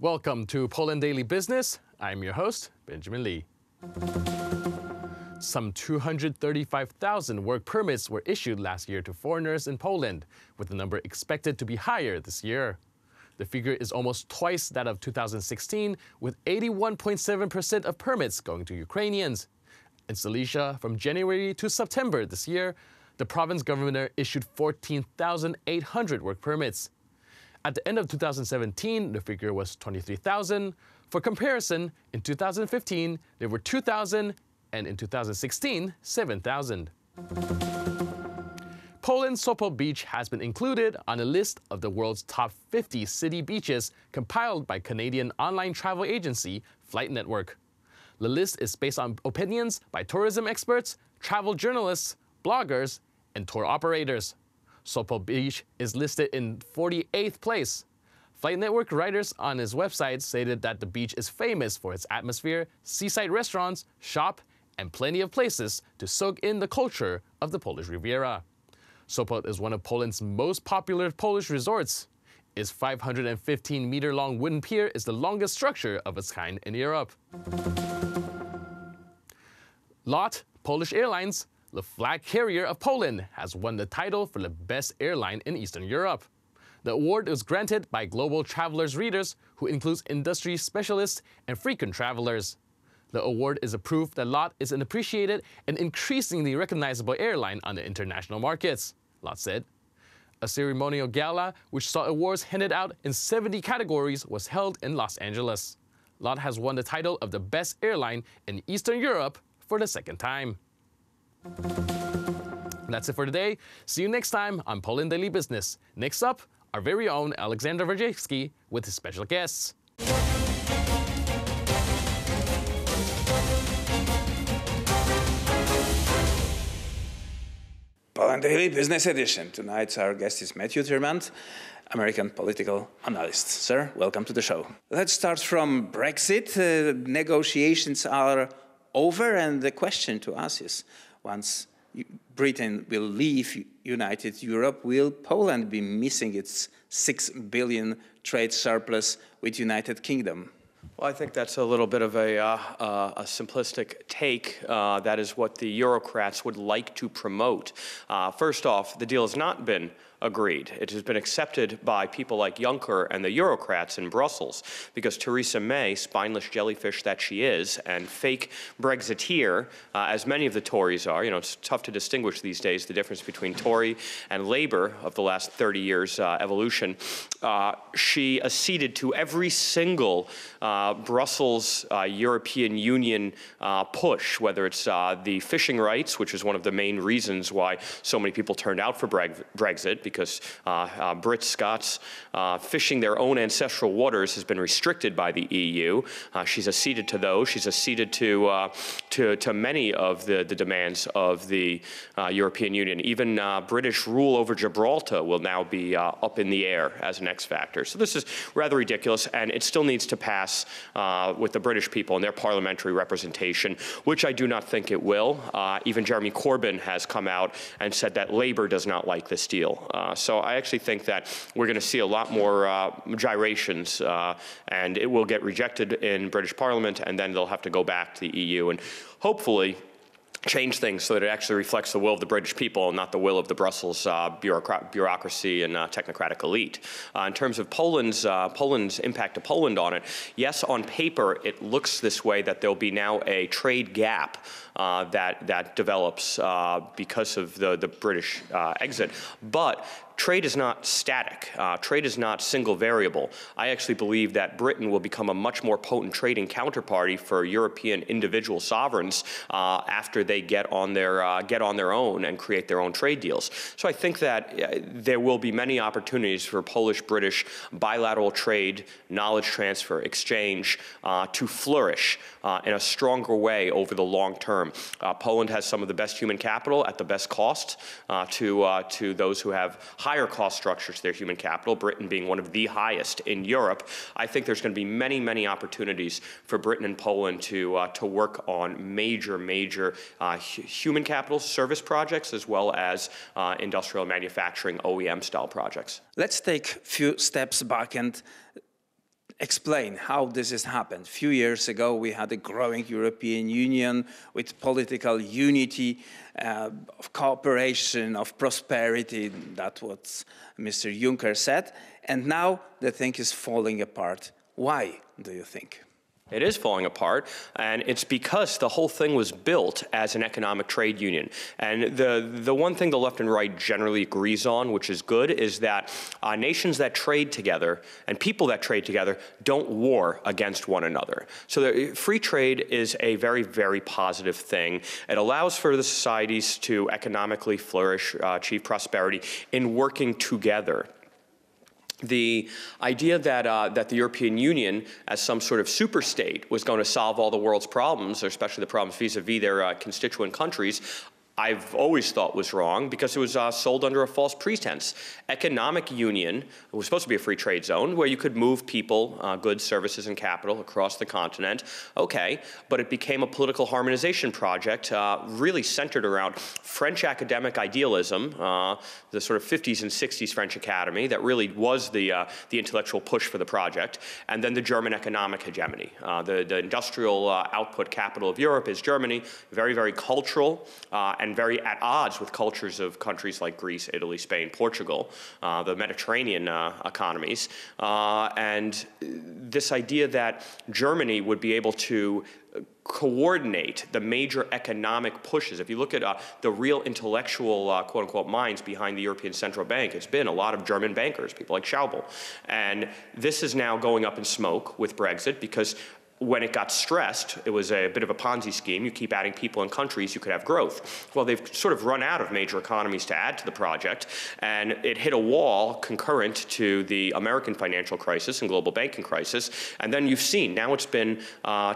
Welcome to Poland Daily Business. I'm your host, Benjamin Lee. Some 235,000 work permits were issued last year to foreigners in Poland, with the number expected to be higher this year. The figure is almost twice that of 2016, with 81.7% of permits going to Ukrainians. In Silesia, from January to September this year, the province governor issued 14,800 work permits. At the end of 2017, the figure was 23,000. For comparison, in 2015, there were 2,000, and in 2016, 7,000. Poland's Sopot Beach has been included on a list of the world's top 50 city beaches compiled by Canadian online travel agency Flight Network. The list is based on opinions by tourism experts, travel journalists, bloggers, and tour operators. Sopot Beach is listed in 48th place. Flight Network writers on his website stated that the beach is famous for its atmosphere, seaside restaurants, shop, and plenty of places to soak in the culture of the Polish Riviera. Sopot is one of Poland's most popular Polish resorts. Its 515-meter-long wooden pier is the longest structure of its kind in Europe. LOT Polish Airlines, the flag carrier of Poland, has won the title for the best airline in Eastern Europe. The award was granted by Global Travelers readers, who includes industry specialists and frequent travelers. The award is a proof that LOT is an appreciated and increasingly recognizable airline on the international markets, LOT said. A ceremonial gala, which saw awards handed out in 70 categories, was held in Los Angeles. LOT has won the title of the best airline in Eastern Europe for the second time. That's it for today. See you next time on Poland Daily Business. Next up, our very own Alexander Wojcicki with his special guests. Poland Daily Business Edition. Tonight our guest is Matthew Tyrmand, American political analyst. Sir, welcome to the show. Let's start from Brexit. Negotiations are over, and the question to us is, once Britain will leave United Europe, will Poland be missing its 6 billion trade surplus with United Kingdom? Well, I think that's a little bit of a simplistic take. That is what the Eurocrats would like to promote. First off, the deal has not been agreed. It has been accepted by people like Juncker and the Eurocrats in Brussels, because Theresa May, spineless jellyfish that she is, and fake Brexiteer, as many of the Tories are, it's tough to distinguish these days the difference between Tory and Labour of the last 30 years evolution. She acceded to every single Brussels European Union push, whether it's the fishing rights, which is one of the main reasons why so many people turned out for Brexit, because Brits, Scots, fishing their own ancestral waters has been restricted by the EU. She's acceded to those. She's acceded to many of the demands of the European Union. Even British rule over Gibraltar will now be up in the air as an X factor. So this is rather ridiculous, and it still needs to pass with the British people and their parliamentary representation, which I do not think it will. Even Jeremy Corbyn has come out and said that Labour does not like this deal. So I actually think that we're going to see a lot more gyrations, and it will get rejected in British Parliament, and then they'll have to go back to the EU and hopefully change things so that it actually reflects the will of the British people and not the will of the Brussels bureaucracy and technocratic elite. In terms of Poland's impact to Poland on it, yes, on paper it looks this way, that there'll be now a trade gap that develops because of the British exit, but trade is not static. Trade is not single variable. I actually believe that Britain will become a much more potent trading counterparty for European individual sovereigns after they get on their own and create their own trade deals. So I think that there will be many opportunities for Polish-British bilateral trade, knowledge transfer, exchange to flourish in a stronger way over the long term. Poland has some of the best human capital at the best cost to those who have higher cost structure to their human capital, Britain being one of the highest in Europe. I think there's going to be many, many opportunities for Britain and Poland to work on major human capital service projects, as well as industrial manufacturing OEM style projects. Let's take a few steps back and explain how this has happened. A few years ago, we had a growing European Union with political unity, of cooperation, of prosperity. That's what Mr. Juncker said. And now the thing is falling apart. Why, do you think? It is falling apart, and it's because the whole thing was built as an economic trade union. And the one thing the left and right generally agrees on, which is good, is that nations that trade together and people that trade together don't war against one another. So free trade is a very, very positive thing. It allows for the societies to economically flourish, achieve prosperity in working together. The idea that the European Union, as some sort of superstate, was going to solve all the world's problems, especially the problems vis-a-vis their constituent countries, I've always thought was wrong because it was sold under a false pretense. Economic union was supposed to be a free trade zone where you could move people, goods, services, and capital across the continent. Okay, but it became a political harmonization project really centered around French academic idealism, the sort of 50s and 60s French academy that really was the intellectual push for the project, and then the German economic hegemony. The industrial output capital of Europe is Germany, very, very cultural, and very at odds with cultures of countries like Greece, Italy, Spain, Portugal, the Mediterranean economies. And this idea that Germany would be able to coordinate the major economic pushes. If you look at the real intellectual, quote-unquote, minds behind the European Central Bank, it's been a lot of German bankers, people like Schäuble. And this is now going up in smoke with Brexit because when it got stressed, it was a bit of a Ponzi scheme. You keep adding people and countries, you could have growth. Well, they've sort of run out of major economies to add to the project, and it hit a wall concurrent to the American financial crisis and global banking crisis. And then you've seen, now it's been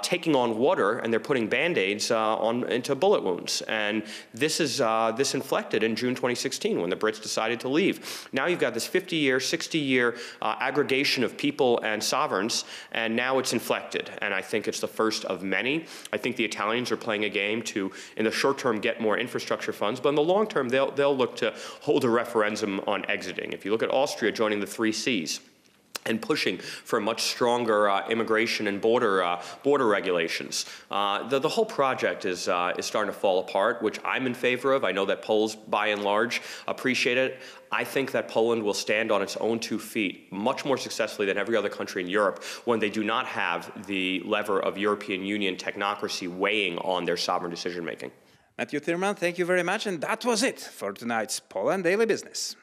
taking on water, and they're putting Band-Aids into bullet wounds. And this inflected in June 2016 when the Brits decided to leave. Now you've got this 50-year, 60-year aggregation of people and sovereigns, and now it's inflected. And I think it's the first of many. I think the Italians are playing a game to, in the short term, get more infrastructure funds, but in the long term, they'll look to hold a referendum on exiting. If you look at Austria joining the 3 Cs, and pushing for much stronger immigration and border regulations. The whole project is starting to fall apart, which I'm in favor of. I know that Poles, by and large, appreciate it. I think that Poland will stand on its own 2 feet much more successfully than every other country in Europe when they do not have the lever of European Union technocracy weighing on their sovereign decision-making. Matthew Thurman, thank you very much. And that was it for tonight's Poland Daily Business.